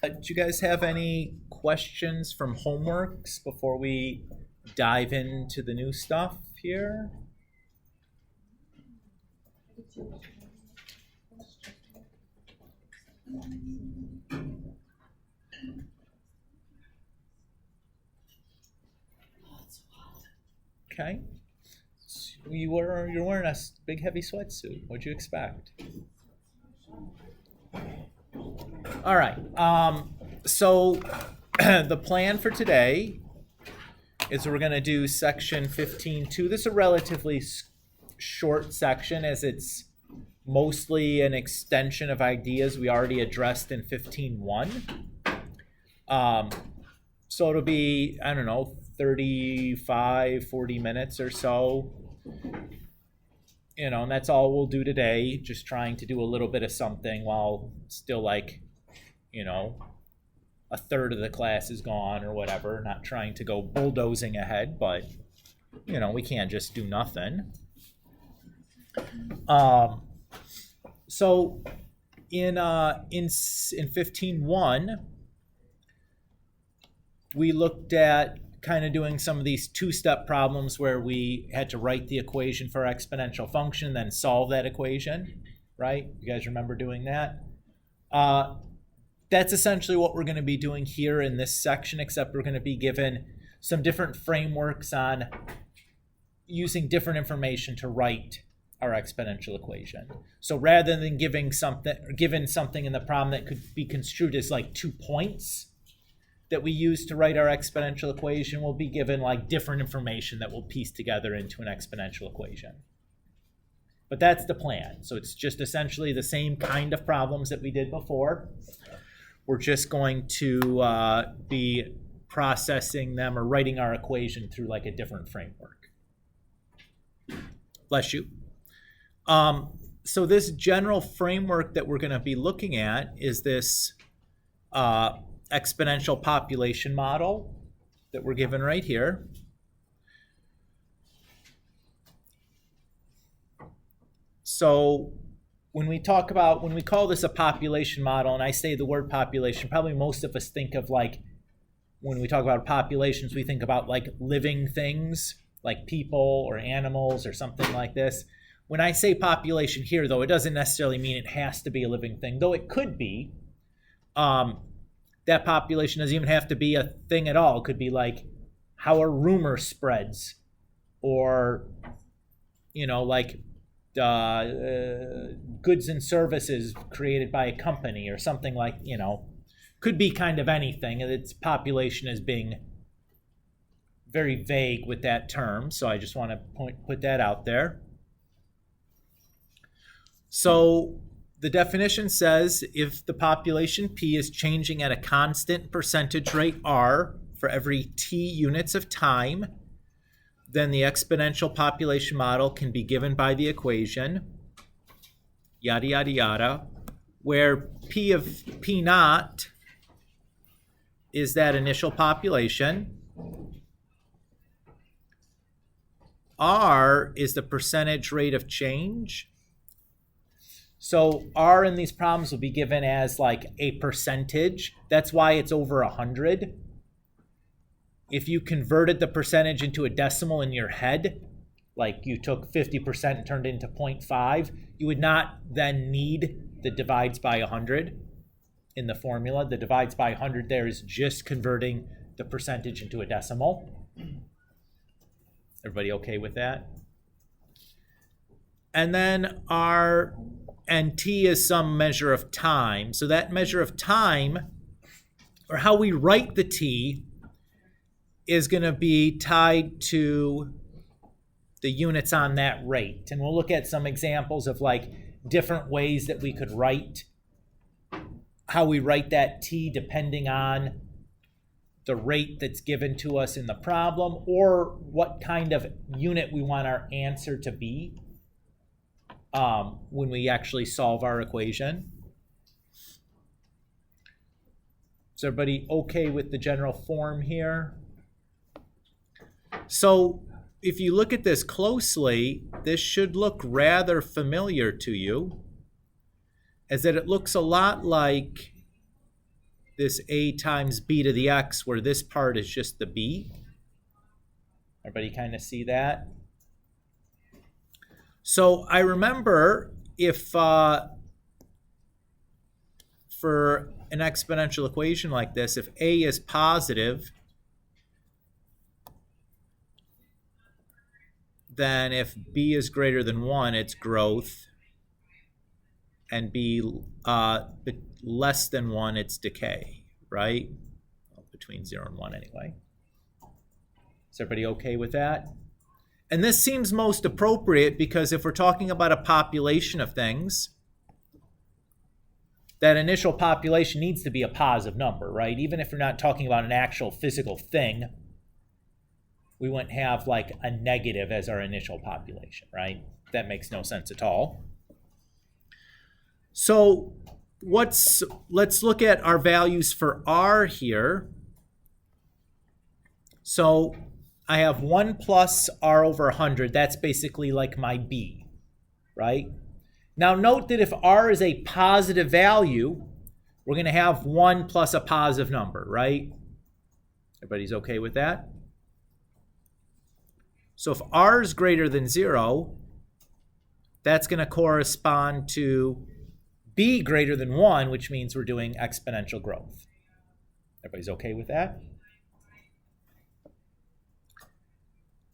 Do you guys have any questions from homeworks before we dive into the new stuff here? Okay. You're wearing a big heavy sweatsuit. What'd you expect? All right. So the plan for today is we're going to do section 15.2. This is a relatively short section as it's mostly an extension of ideas we already addressed in 15.1. So it'll be, I don't know, 35, 40 minutes or so. And that's all we'll do today, just trying to do a little bit of something while still a third of the class is gone or whatever. Not trying to go bulldozing ahead, but, we can't just do nothing. So in 15.1, we looked at kind of doing some of these two-step problems where we had to write the equation for our exponential function, then solve that equation, right? You guys remember doing that? That's essentially what we're going to be doing here in this section, except we're going to be given some different frameworks on using different information to write our exponential equation. So rather than given something in the problem that could be construed as like 2 points that we use to write our exponential equation, we'll be given like different information that we'll piece together into an exponential equation. But that's the plan. So it's just essentially the same kind of problems that we did before. We're just going to be processing them or writing our equation through like a different framework. Bless you. So this general framework that we're going to be looking at is this exponential population model that we're given right here. So when we call this a population model, and I say the word population, probably most of us think of like, when we talk about populations, we think about like living things, like people or animals or something like this. When I say population here, though, it doesn't necessarily mean it has to be a living thing, though it could be. That population doesn't even have to be a thing at all. It could be like how a rumor spreads, or like goods and services created by a company or something like, could be kind of anything. Its population as being very vague with that term, so I just want to put that out there. So the definition says if the population P is changing at a constant percentage rate R for every T units of time, then the exponential population model can be given by the equation, yada, yada, yada, where P of P naught is that initial population. R is the percentage rate of change. So R in these problems will be given as like a percentage. That's why it's over 100. If you converted the percentage into a decimal in your head, like you took 50% and turned it into 0.5, you would not then need the divides by 100 in the formula. The divides by 100 there is just converting the percentage into a decimal. Everybody okay with that? And then and T is some measure of time. So that measure of time, or how we write the T, is going to be tied to the units on that rate. And we'll look at some examples of like different ways that we could write, how we write that T depending on the rate that's given to us in the problem, or what kind of unit we want our answer to be when we actually solve our equation. Is everybody okay with the general form here? So if you look at this closely, this should look rather familiar to you, as that it looks a lot like this a times b to the x, where this part is just the b. Everybody kind of see that? So I remember if for an exponential equation like this, if a is positive, then if b is greater than 1, it's growth, and b less than 1, it's decay, right? Well, between 0 and 1 anyway. Is everybody okay with that? And this seems most appropriate because if we're talking about a population of things, that initial population needs to be a positive number, right? Even if we're not talking about an actual physical thing, we wouldn't have like a negative as our initial population, right? That makes no sense at all. So let's look at our values for r here. So I have 1 plus r over 100. That's basically like my b, right? Now note that if r is a positive value, we're going to have 1 plus a positive number, right? Everybody's okay with that? So if r is greater than 0, that's going to correspond to b greater than 1, which means we're doing exponential growth. Everybody's okay with that?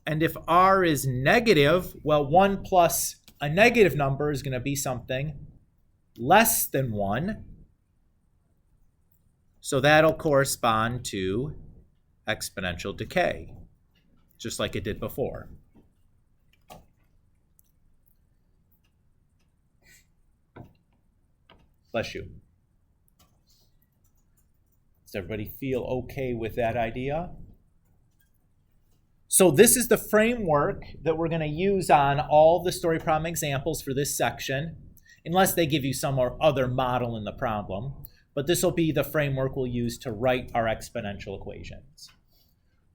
And if r is negative, well, 1 plus a negative number is going to be something less than 1. So that'll correspond to exponential decay, just like it did before. Bless you. Does everybody feel okay with that idea? So this is the framework that we're going to use on all the story problem examples for this section, unless they give you some other model in the problem. But this will be the framework we'll use to write our exponential equations.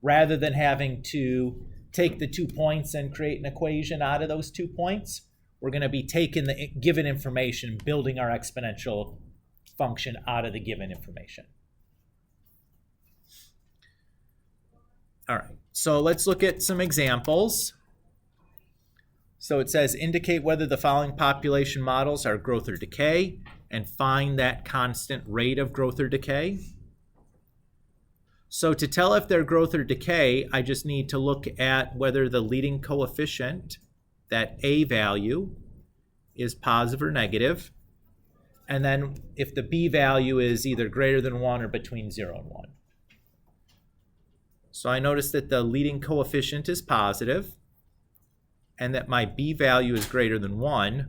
Rather than having to take the 2 points and create an equation out of those 2 points, we're going to be taking the given information, building our exponential function out of the given information. All right, so let's look at some examples. So it says, indicate whether the following population models are growth or decay, and find that constant rate of growth or decay. So to tell if they're growth or decay, I just need to look at whether the leading coefficient, that a value, is positive or negative, and then if the b value is either greater than 1 or between 0 and 1. So I notice that the leading coefficient is positive, and that my b value is greater than 1.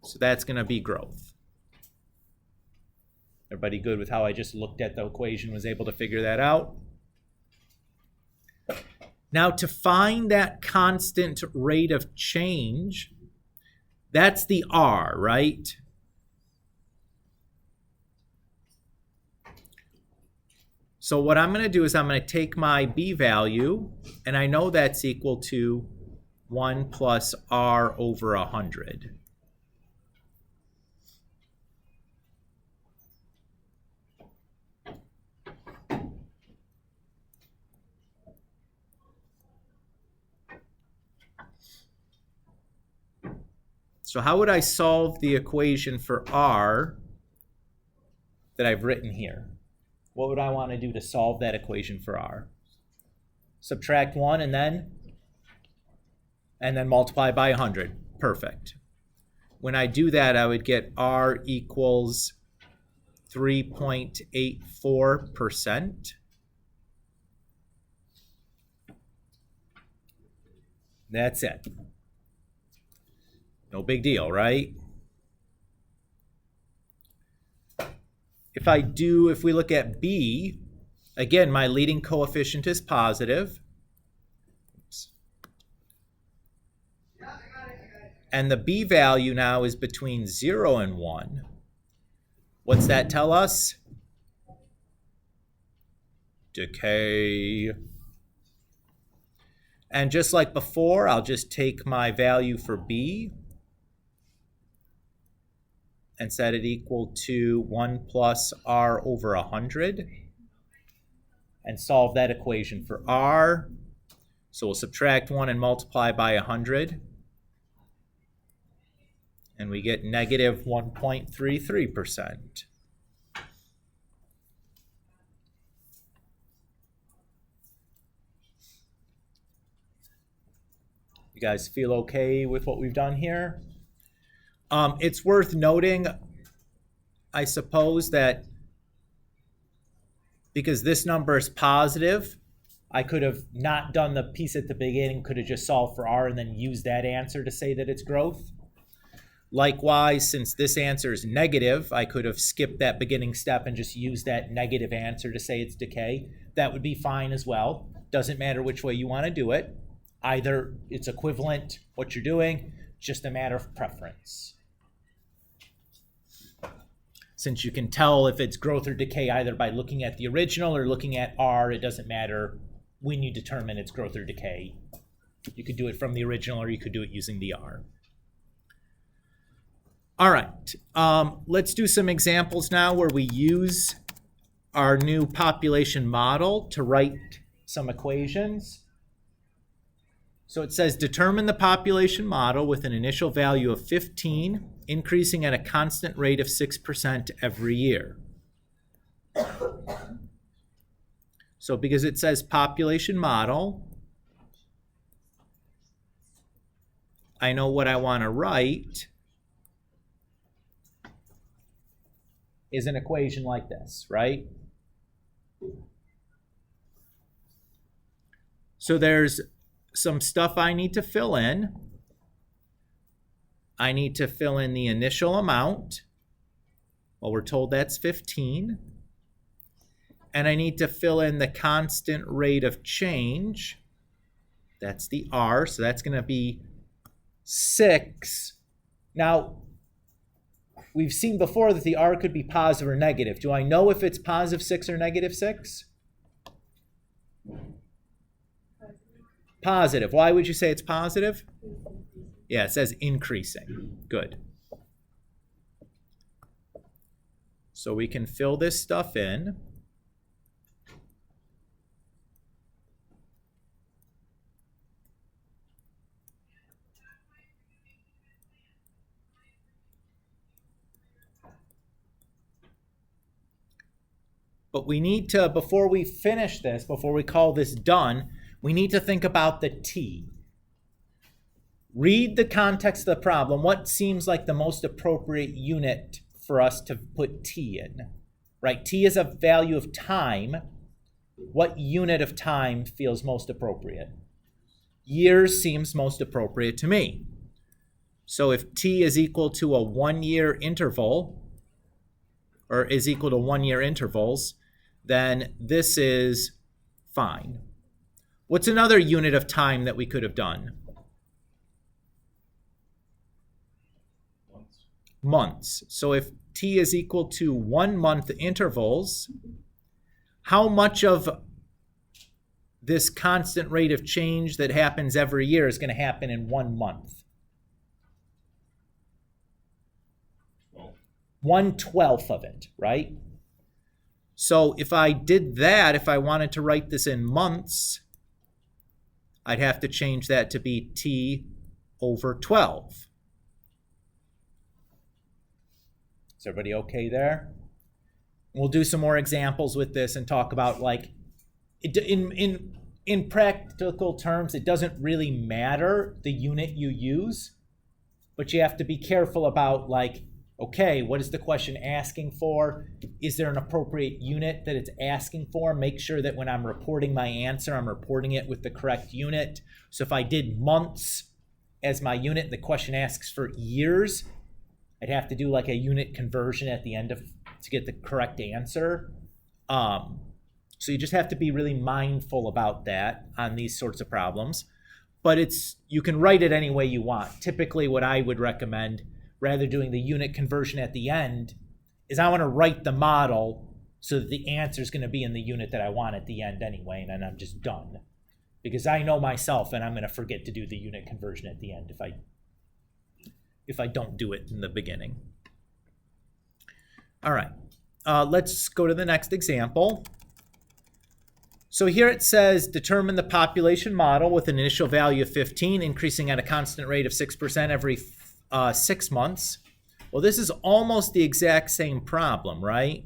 So that's going to be growth. Everybody good with how I just looked at the equation, was able to figure that out? Now to find that constant rate of change, that's the r, right? So what I'm going to do is I'm going to take my b value, and I know that's equal to 1 plus r over 100. So how would I solve the equation for r that I've written here? What would I want to do to solve that equation for r? Subtract 1 and then multiply by 100. Perfect. When I do that, I would get r equals 3.84%. That's it. No big deal, right? If we look at b, again, my leading coefficient is positive. Oops. And the b value now is between 0 and 1. What's that tell us? Decay. And just like before, I'll just take my value for b, and set it equal to 1 plus r over 100 and solve that equation for r. So we'll subtract 1 and multiply by 100. And we get negative 1.33%. You guys feel okay with what we've done here? It's worth noting, I suppose, that because this number is positive, I could have not done the piece at the beginning, could have just solved for r and then used that answer to say that it's growth. Likewise, since this answer is negative, I could have skipped that beginning step and just used that negative answer to say it's decay. That would be fine as well. Doesn't matter which way you want to do it. Either it's equivalent, what you're doing, just a matter of preference. Since you can tell if it's growth or decay either by looking at the original or looking at r, it doesn't matter when you determine it's growth or decay. You could do it from the original or you could do it using the r. All right, let's do some examples now where we use our new population model to write some equations. So it says determine the population model with an initial value of 15, increasing at a constant rate of 6% every year. So because it says population model, I know what I want to write is an equation like this, right? So there's some stuff I need to fill in. I need to fill in the initial amount. Well, we're told that's 15. And I need to fill in the constant rate of change. That's the r, so that's going to be 6. Now, we've seen before that the r could be positive or negative. Do I know if it's positive 6 or negative 6? Positive. Why would you say it's positive? Yeah, it says increasing. Good. So we can fill this stuff in. But we need to, before we finish this, before we call this done, we need to think about the t. Read the context of the problem. What seems like the most appropriate unit for us to put t in? Right? T is a value of time. What unit of time feels most appropriate? Years seems most appropriate to me. So if t is equal to a 1-year interval, or is equal to 1-year intervals, then this is fine. What's another unit of time that we could have done? Months. So if t is equal to 1-month intervals, how much of this constant rate of change that happens every year is going to happen in 1 month? 1/12 of it, right? So if I did that, if I wanted to write this in months, I'd have to change that to be t over 12. Is everybody okay there? We'll do some more examples with this and talk about, like, in practical terms, it doesn't really matter the unit you use, but you have to be careful about, like, okay, what is the question asking for? Is there an appropriate unit that it's asking for? Make sure that when I'm reporting my answer, I'm reporting it with the correct unit. So if I did months as my unit and the question asks for years, I'd have to do like a unit conversion at the end to get the correct answer. So you just have to be really mindful about that on these sorts of problems. But you can write it any way you want. Typically what I would recommend, rather doing the unit conversion at the end, is I want to write the model so that the answer is going to be in the unit that I want at the end anyway, and then I'm just done. Because I know myself, and I'm going to forget to do the unit conversion at the end if I don't do it in the beginning. All right, let's go to the next example. So here it says, determine the population model with an initial value of 15, increasing at a constant rate of 6% every 6 months. Well, this is almost the exact same problem, right?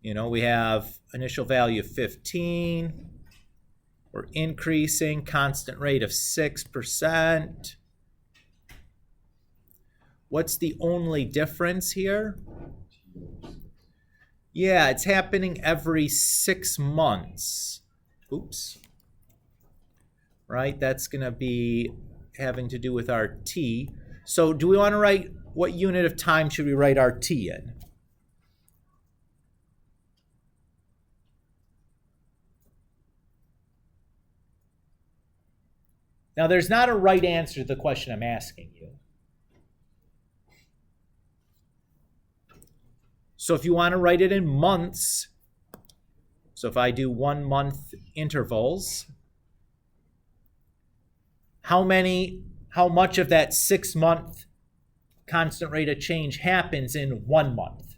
You know, we have initial value of 15. We're increasing, constant rate of 6%. What's the only difference here? Yeah, it's happening every 6 months. Oops. Right, that's going to be having to do with our t. So do we want to write, what unit of time should we write our t in? Now, there's not a right answer to the question I'm asking you. So if you want to write it in months, so if I do 1 month intervals, how much of that 6 month constant rate of change happens in 1 month?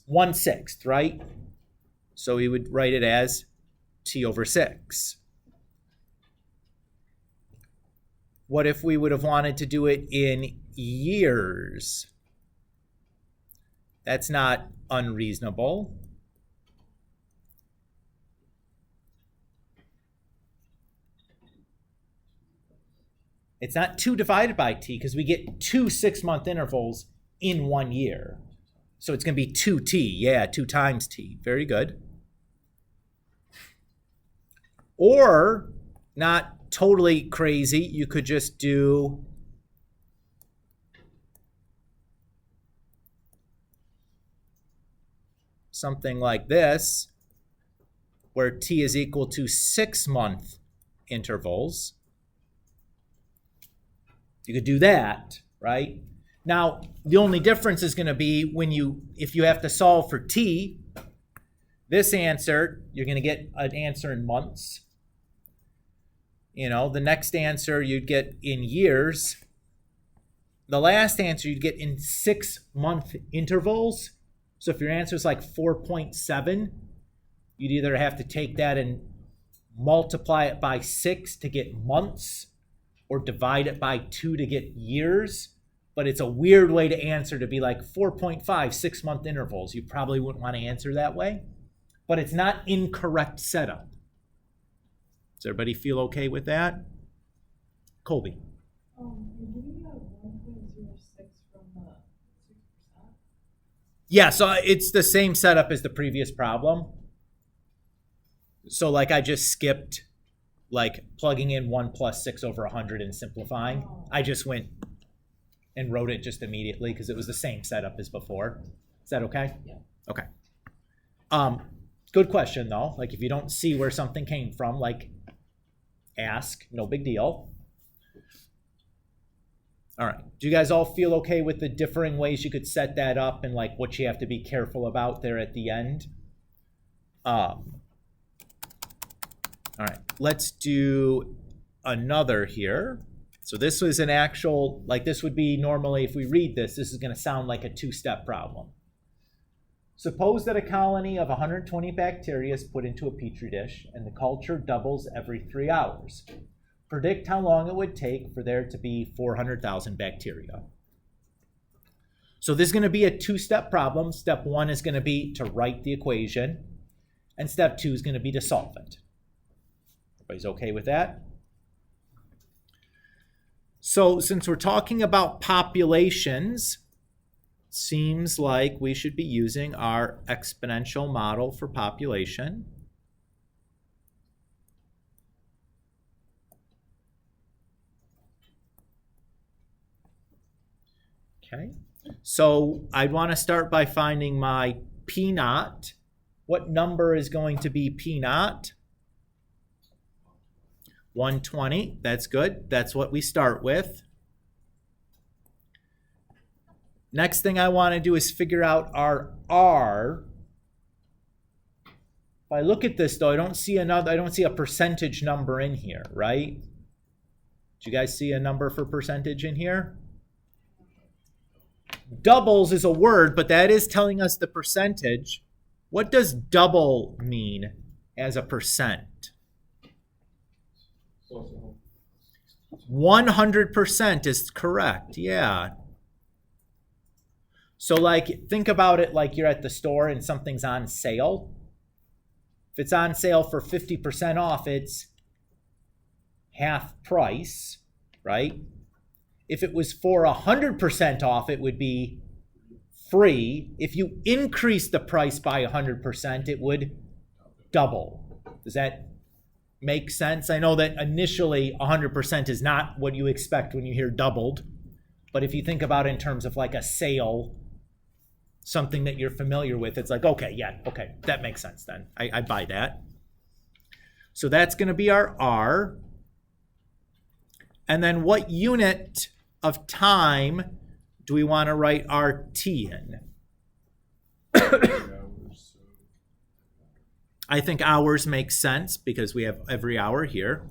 1/6, right? So we would write it as t over 6. What if we would have wanted to do it in years? That's not unreasonable. It's not 2 divided by t because we get 2 6-month intervals in 1 year. So it's going to be 2t. Yeah, 2 times t. Very good. Or, not totally crazy, you could just do something like this, where t is equal to 6-month intervals. You could do that, right? Now, the only difference is going to be if you have to solve for t, this answer, you're going to get an answer in months. You know, the next answer you'd get in years. The last answer you'd get in 6-month intervals. So if your answer is like 4.7, you'd either have to take that and multiply it by 6 to get months, or divide it by 2 to get years. But it's a weird way to answer, to be like 4.5 6-month intervals. You probably wouldn't want to answer that way. But it's not incorrect setup. Does everybody feel okay with that? Colby. You're giving out 1.06 from the 6%? Yeah, so it's the same setup as the previous problem. So like I just skipped like plugging in 1 plus 6 over 100 and simplifying. I just went and wrote it just immediately because it was the same setup as before. Is that okay? Yeah. Okay. Good question though. Like if you don't see where something came from, like ask, no big deal. All right. Do you guys all feel okay with the differing ways you could set that up and like what you have to be careful about there at the end? All right. Let's do another here. So this was an actual, like this would be normally, if we read this, this is going to sound like a 2-step problem. Suppose that a colony of 120 bacteria is put into a petri dish and the culture doubles every 3 hours. Predict how long it would take for there to be 400,000 bacteria. So this is going to be a 2-step problem. Step 1 is going to be to write the equation, and step 2 is going to be to solve it. Everybody's okay with that? So since we're talking about populations, seems like we should be using our exponential model for population. Okay, so I'd want to start by finding my P naught. What number is going to be P naught? 120, that's good. That's what we start with. Next thing I want to do is figure out our R. If I look at this though, I don't see a percentage number in here, right? Do you guys see a number for percentage in here? doubles is a word, but that is telling us the percentage. What does double mean as a percent? 100% is correct, yeah. So like, think about it like you're at the store and something's on sale. If it's on sale for 50% off, it's half price, right? If it was for 100% off, it would be free. If you increase the price by 100%, it would double. Does that make sense? I know that initially 100% is not what you expect when you hear doubled, but if you think about it in terms of like a sale, something that you're familiar with, it's like, okay, yeah, okay, that makes sense then. I buy that. So that's going to be our R. And then what unit of time do we want to write our T in? I think hours makes sense because we have every hour here.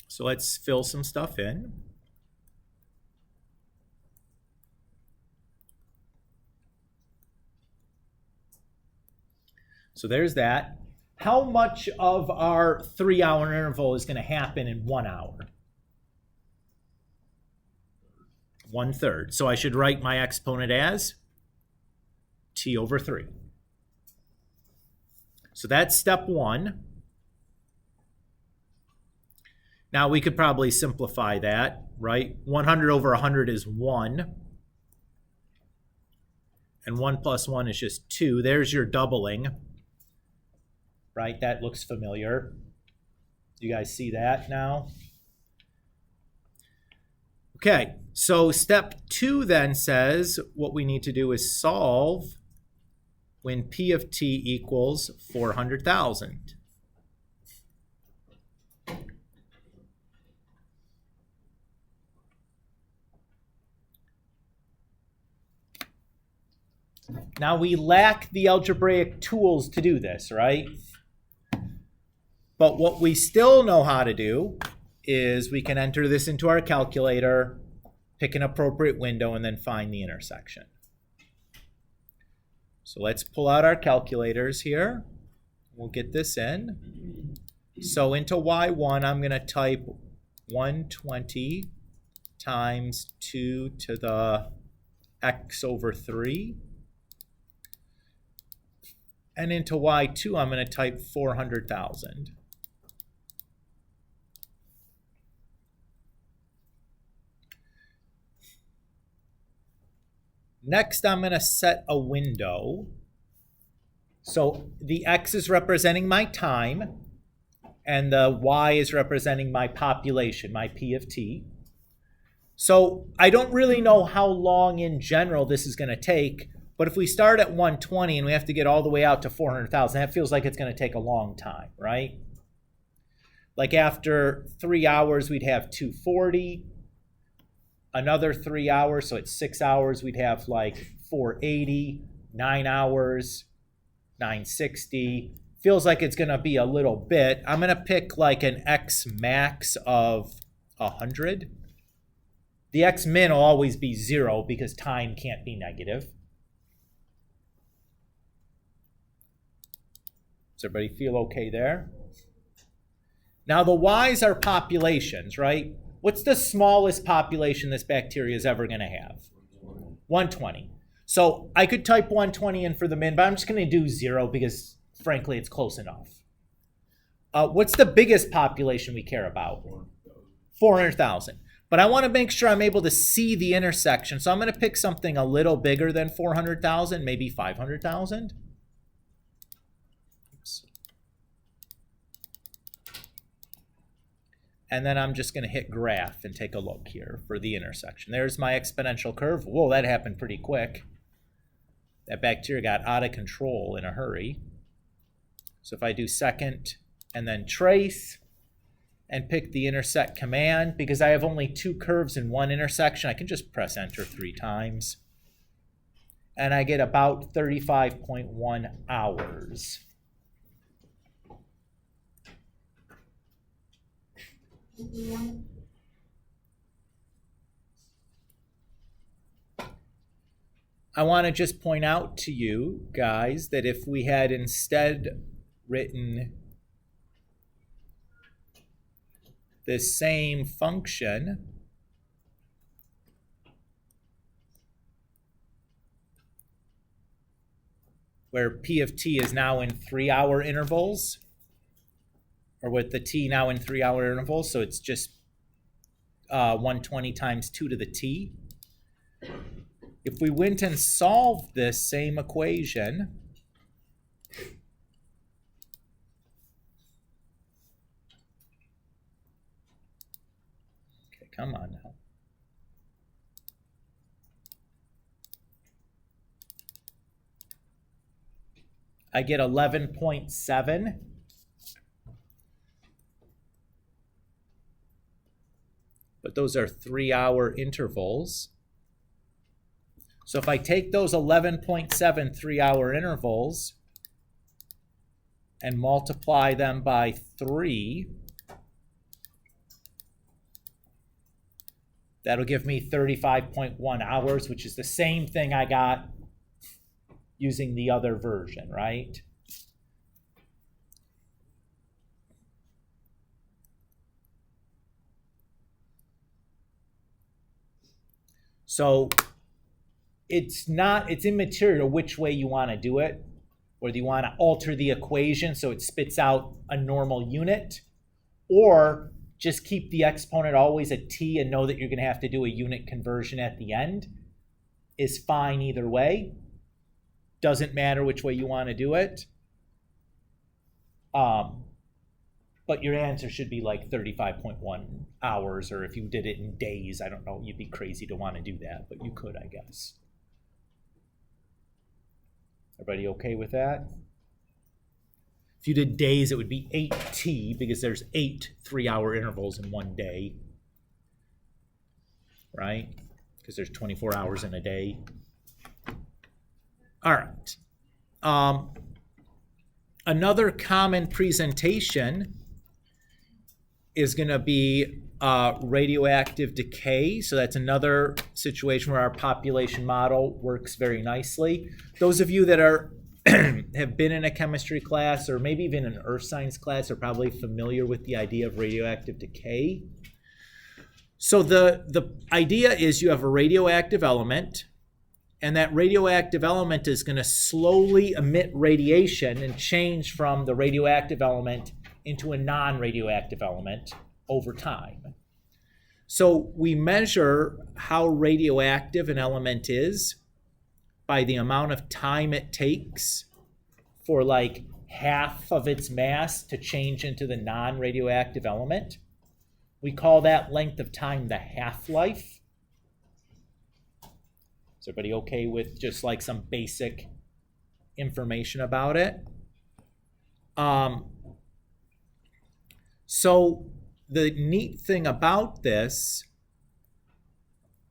So let's fill some stuff in. So there's that. How much of our 3-hour interval is going to happen in 1 hour? 1/3. So I should write my exponent as T over 3. So that's step 1. Now we could probably simplify that, right? 100 over 100 is 1. And 1 plus 1 is just 2. There's your doubling. Right, that looks familiar. You guys see that now? Okay, so step 2 then says what we need to do is solve when P of T equals 400,000. Now we lack the algebraic tools to do this, right? But what we still know how to do is we can enter this into our calculator, pick an appropriate window, and then find the intersection. So let's pull out our calculators here. We'll get this in. So into y1, I'm going to type 120 times 2 to the x over 3. And into y2, I'm going to type 400,000. Next, I'm going to set a window. So the x is representing my time, and the y is representing my population, my P of T. So I don't really know how long in general this is going to take, but if we start at 120 and we have to get all the way out to 400,000, that feels like it's going to take a long time, right? Like after 3 hours, we'd have 240. Another 3 hours, so it's 6 hours, we'd have like 480, 9 hours, 960. Feels like it's gonna be a little bit. I'm gonna pick like an X max of 100. The X min will always be 0 because time can't be negative. Does everybody feel okay there? Now the Y's are populations, right? What's the smallest population this bacteria is ever going to have? 120. So I could type 120 in for the min, but I'm just going to do 0 because, frankly, it's close enough. What's the biggest population we care about? 400,000. But I want to make sure I'm able to see the intersection. So I'm going to pick something a little bigger than 400,000, maybe 500,000. And then I'm just going to hit graph and take a look here for the intersection. There's my exponential curve. Whoa, that happened pretty quick. That bacteria got out of control in a hurry. So if I do second and then trace and pick the intersect command, because I have only 2 curves in one intersection, I can just press enter 3 times. and I get about 35.1 hours. I want to just point out to you guys that if we had instead written the same function where P of t is now in 3-hour intervals, or with the t now in 3-hour intervals, so it's just 120 times 2 to the t. If we went and solved this same equation, okay, come on now. I get 11.7. But those are 3-hour intervals. So if I take those 11.7 3-hour intervals and multiply them by 3, that'll give me 35.1 hours, which is the same thing I got using the other version, right? So it's immaterial which way you want to do it, whether you want to alter the equation so it spits out a normal unit, or just keep the exponent always a t and know that you're going to have to do a unit conversion at the end, is fine either way. Doesn't matter which way you want to do it. But your answer should be like 35.1 hours, or if you did it in days, I don't know, you'd be crazy to want to do that, but you could, I guess. Everybody okay with that? If you did days, it would be 8t, because there's 8 3-hour intervals in one day, right? Because there's 24 hours in a day. All right. Another common presentation is going to be radioactive decay. So that's another situation where our population model works very nicely. Those of you that are have been in a chemistry class or maybe even an earth science class are probably familiar with the idea of radioactive decay. So the idea is you have a radioactive element, and that radioactive element is going to slowly emit radiation and change from the radioactive element into a non-radioactive element over time. So we measure how radioactive an element is by the amount of time it takes for like half of its mass to change into the non-radioactive element. We call that length of time the half-life. Is everybody okay with just like some basic information about it? So the neat thing about this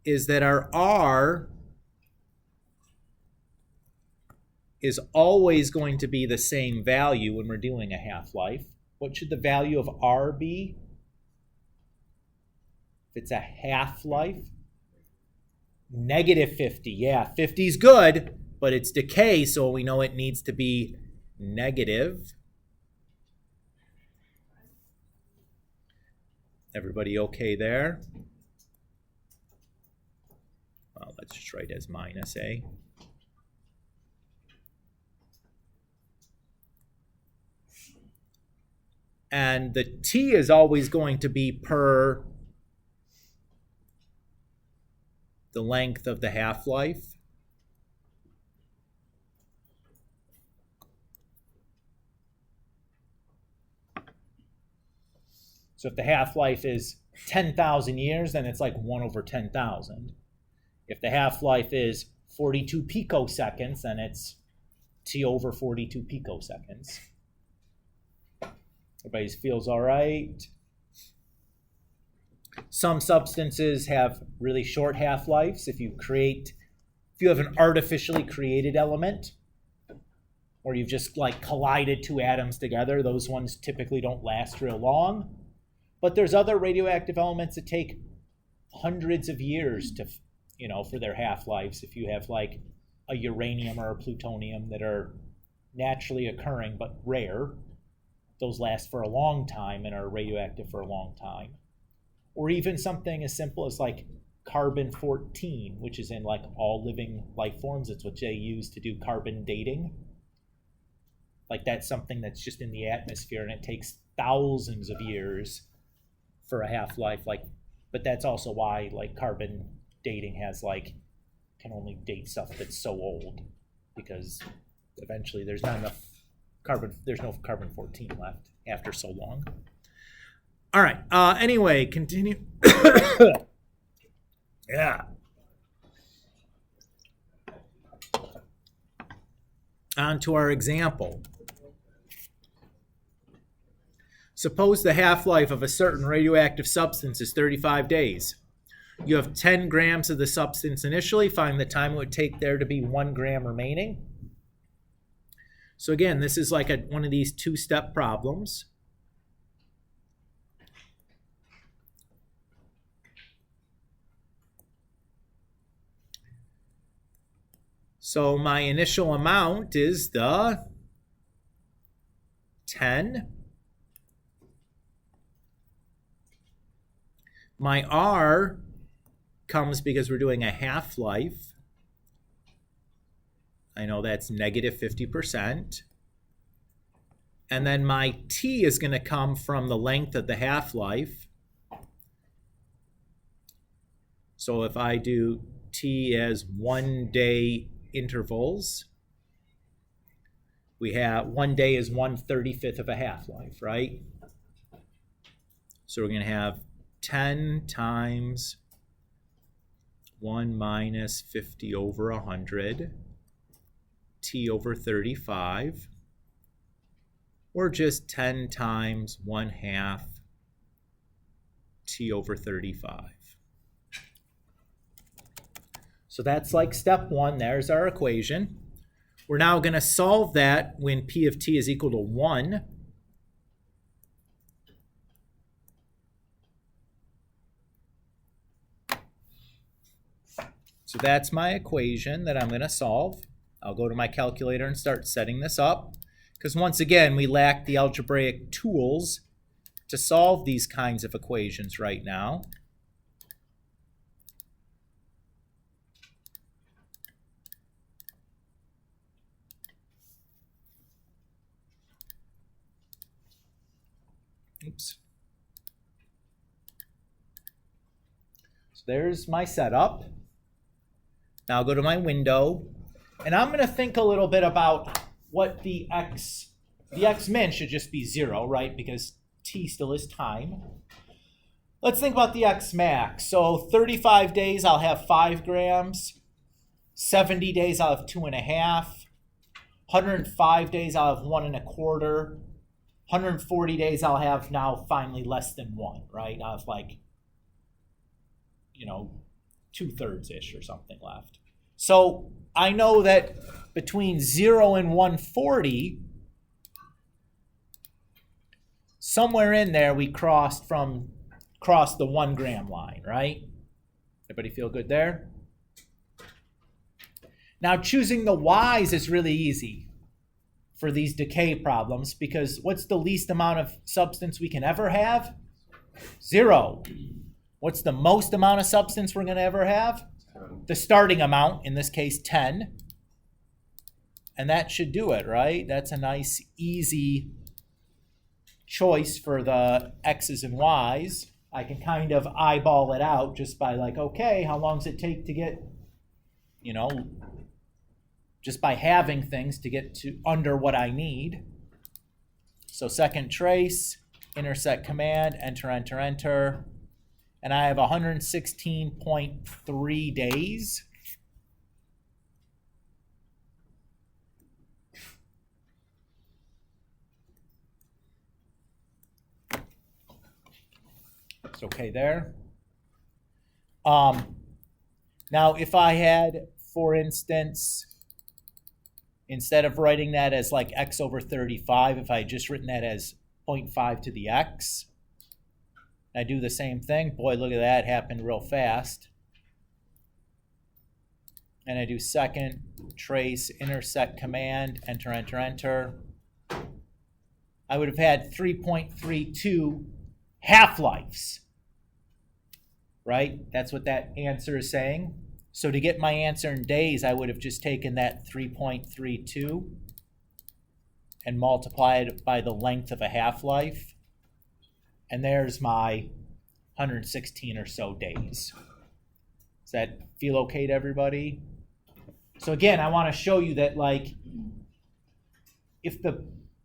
is that our R is always going to be the same value when we're doing a half-life. What should the value of R be? If it's a half-life? Negative 50. Yeah, 50 is good, but it's decay, so we know it needs to be negative. Everybody okay there? Well, let's just write as minus A. And the T is always going to be per the length of the half-life. So if the half-life is 10,000 years, then it's like 1 over 10,000. If the half-life is 42 picoseconds, then it's T over 42 picoseconds. Everybody feels all right? Some substances have really short half-lives. If you create If you have an artificially created element, or you've just like collided two atoms together, those ones typically don't last real long. But there's other radioactive elements that take hundreds of years to, for their half-lives. If you have like a uranium or a plutonium that are naturally occurring but rare, those last for a long time and are radioactive for a long time. Or even something as simple as like carbon-14, which is in like all living life forms. It's what they use to do carbon dating. Like that's something that's just in the atmosphere and it takes thousands of years for a half-life. But that's also why like carbon dating has can only date stuff that's so old, because eventually there's not enough there's no carbon-14 left after so long. All right. Anyway, continue. Yeah. On to our example. Suppose the half-life of a certain radioactive substance is 35 days. You have 10 grams of the substance initially. Find the time it would take there to be 1 gram remaining. So again, this is like one of these two-step problems. So my initial amount is the 10. My R comes because we're doing a half-life. I know that's negative 50%. And then my T is going to come from the length of the half-life. So if I do T as 1 day intervals, we have 1 day is 1/35 of a half-life, right? So we're going to have 10 times 1 minus 50 over 100, T over 35, or just 10 times 1/2 T over 35. So that's like step 1. There's our equation. We're now going to solve that when P of T is equal to 1. So that's my equation that I'm going to solve. I'll go to my calculator and start setting this up, because once again, we lack the algebraic tools to solve these kinds of equations right now. Oops. So there's my setup. Now I'll go to my window, and I'm going to think a little bit about what the x min should just be 0, right? Because T still is time. Let's think about the x max. So 35 days, I'll have 5 grams. 70 days, I'll have 2.5. 105 days, I'll have 1.25. 140 days, I'll have now finally less than 1, right? I'll have 2/3-ish or something left. So I know that between 0 and 140, somewhere in there we crossed the 1 gram line, right? Everybody feel good there? Now choosing the y's is really easy for these decay problems, because what's the least amount of substance we can ever have? 0. What's the most amount of substance we're going to ever have? The starting amount, in this case 10. And that should do it, right? That's a nice, easy choice for the x's and y's. I can kind of eyeball it out just by okay, how long does it take to get, just by having things to get to under what I need. So second trace, intersect command, enter, enter, enter. And I have 116.3 days. It's okay there. Now, if I had for instance, instead of writing that as like x over 35, if I had just written that as 0.5 to the x, I do the same thing. Boy, look at that, happened real fast. And I do second, trace, intersect command, enter, enter, enter. I would have had 3.32 half-lives, right? That's what that answer is saying. So to get my answer in days, I would have just taken that 3.32 and multiplied it by the length of a half-life. And there's my 116 or so days. Does that feel okay to everybody? So again, I want to show you that, like, if the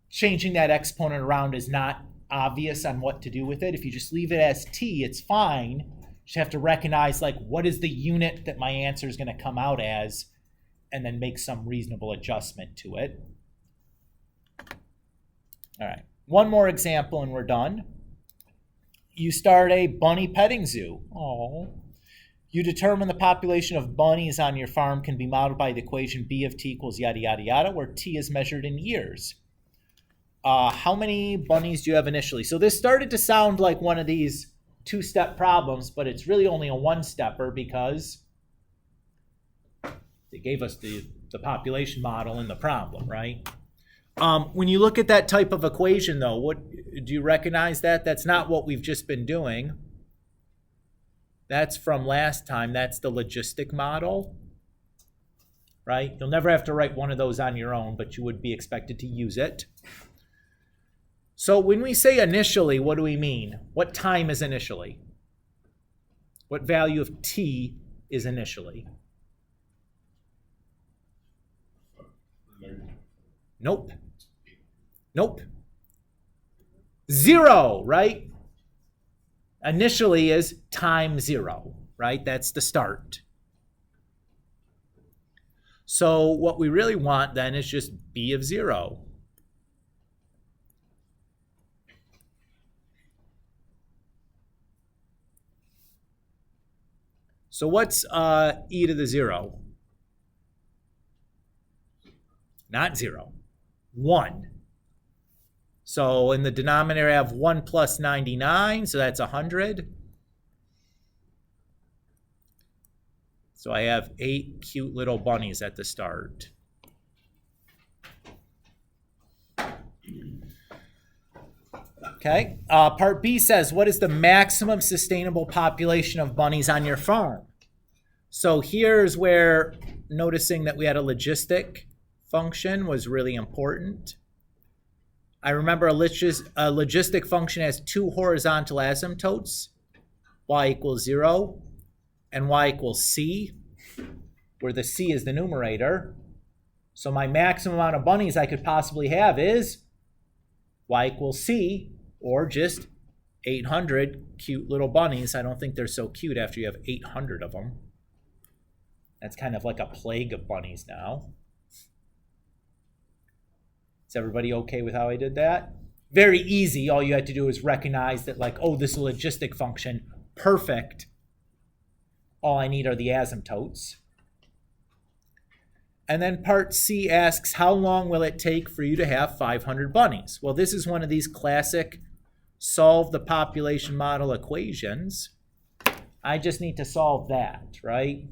changing that exponent around is not obvious on what to do with it, if you just leave it as t, it's fine. You just have to recognize, like, what is the unit that my answer is going to come out as, and then make some reasonable adjustment to it. All right, one more example and we're done. You start a bunny petting zoo. Oh. You determine the population of bunnies on your farm can be modeled by the equation b of t equals yada, yada, yada, where t is measured in years. How many bunnies do you have initially? So this started to sound like one of these two-step problems, but it's really only a one-stepper because they gave us the population model in the problem, right? When you look at that type of equation, though, what do you recognize that? That's not what we've just been doing. That's from last time. That's the logistic model, right? You'll never have to write one of those on your own, but you would be expected to use it. So when we say initially, what do we mean? What time is initially? What value of t is initially? Nope. Nope. 0, right? Initially is time 0, right? That's the start. So what we really want then is just b of 0. So what's e to the 0? Not 0. 1. So in the denominator, I have 1 plus 99, so that's 100. So I have 8 cute little bunnies at the start. Okay, part B says, what is the maximum sustainable population of bunnies on your farm? So here's where noticing that we had a logistic function was really important. I remember a logistic function has two horizontal asymptotes, y equals 0 and y equals c, where the c is the numerator. So my maximum amount of bunnies I could possibly have is y equals c, or just 800 cute little bunnies. I don't think they're so cute after you have 800 of them. That's kind of like a plague of bunnies now. Is everybody okay with how I did that? Very easy. All you had to do is recognize that, like, oh, this is a logistic function. Perfect. All I need are the asymptotes. And then part C asks, how long will it take for you to have 500 bunnies? Well, this is one of these classic solve the population model equations. I just need to solve that, right?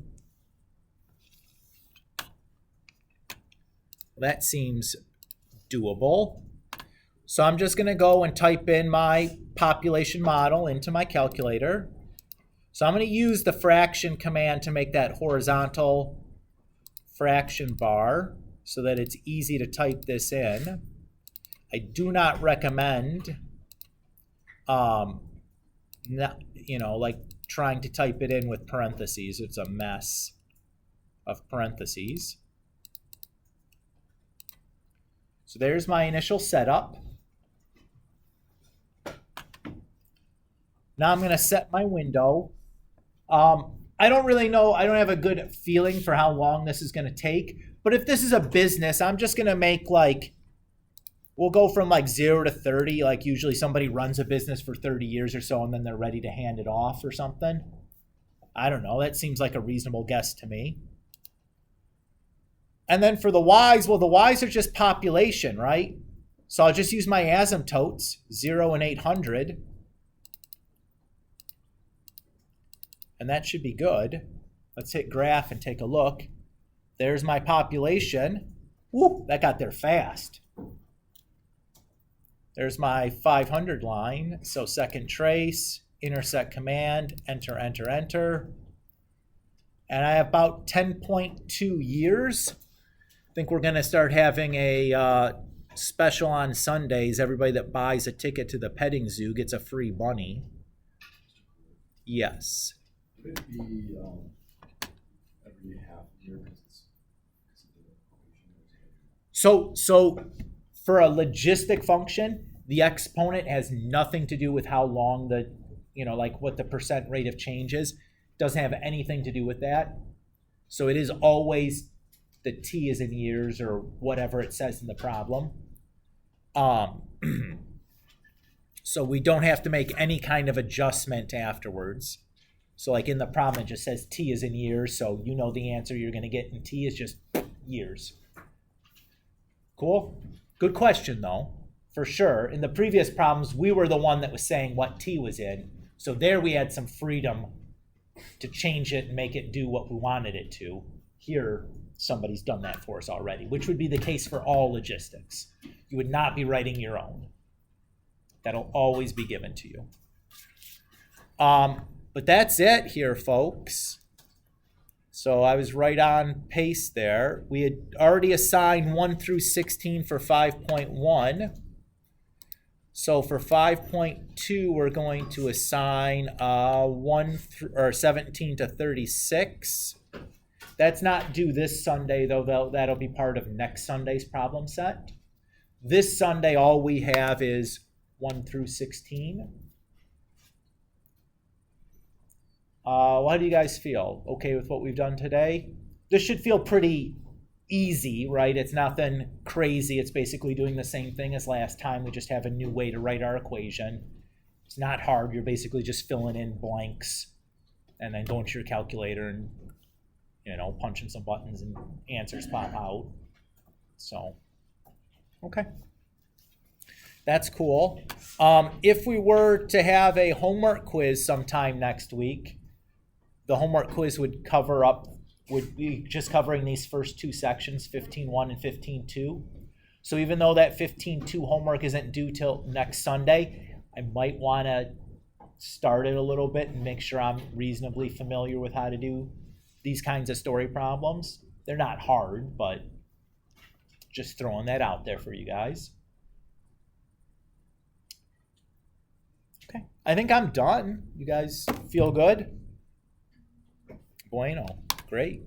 That seems doable. So I'm just going to go and type in my population model into my calculator. So I'm going to use the fraction command to make that horizontal fraction bar so that it's easy to type this in. I do not recommend like trying to type it in with parentheses. It's a mess of parentheses. So there's my initial setup. Now I'm going to set my window. I don't really know. I don't have a good feeling for how long this is going to take. But if this is a business, I'm just going to make we'll go from 0 to 30. Like usually somebody runs a business for 30 years or so and then they're ready to hand it off or something. I don't know. That seems like a reasonable guess to me. And then for the y's, well, the y's are just population, right? So I'll just use my asymptotes, 0 and 800. And that should be good. Let's hit graph and take a look. There's my population. Woo, that got there fast. There's my 500 line. So second trace, intersect command, enter, enter, enter. And I have about 10.2 years. I think we're going to start having a special on Sundays. Everybody that buys a ticket to the petting zoo gets a free bunny. Yes. Would it be every half year? So for a logistic function, the exponent has nothing to do with how long the, like what the percent rate of change is. Doesn't have anything to do with that. So it is always the t is in years or whatever it says in the problem. So we don't have to make any kind of adjustment afterwards. So like in the problem, it just says t is in years, so you know the answer you're going to get in t is just years. Cool? Good question, though, for sure. In the previous problems, we were the one that was saying what t was in. So there we had some freedom to change it and make it do what we wanted it to. Here, somebody's done that for us already, which would be the case for all logistics. You would not be writing your own. That'll always be given to you. But that's it here, folks. So I was right on pace there. We had already assigned 1 through 16 for 5.1. So for 5.2, we're going to assign 17 to 36. That's not due this Sunday, though. That'll be part of next Sunday's problem set. This Sunday, all we have is 1 through 16. How do you guys feel? Okay with what we've done today? This should feel pretty easy, right? It's nothing crazy. It's basically doing the same thing as last time. We just have a new way to write our equation. It's not hard. You're basically just filling in blanks and then going to your calculator and, punching some buttons and answers pop out. So, okay. That's cool. If we were to have a homework quiz sometime next week, the homework quiz would be just covering these first two sections, 15.1 and 15.2. So even though that 15.2 homework isn't due till next Sunday, I might want to start it a little bit and make sure I'm reasonably familiar with how to do these kinds of story problems. They're not hard, but just throwing that out there for you guys. Okay, I think I'm done. You guys feel good? Bueno, great.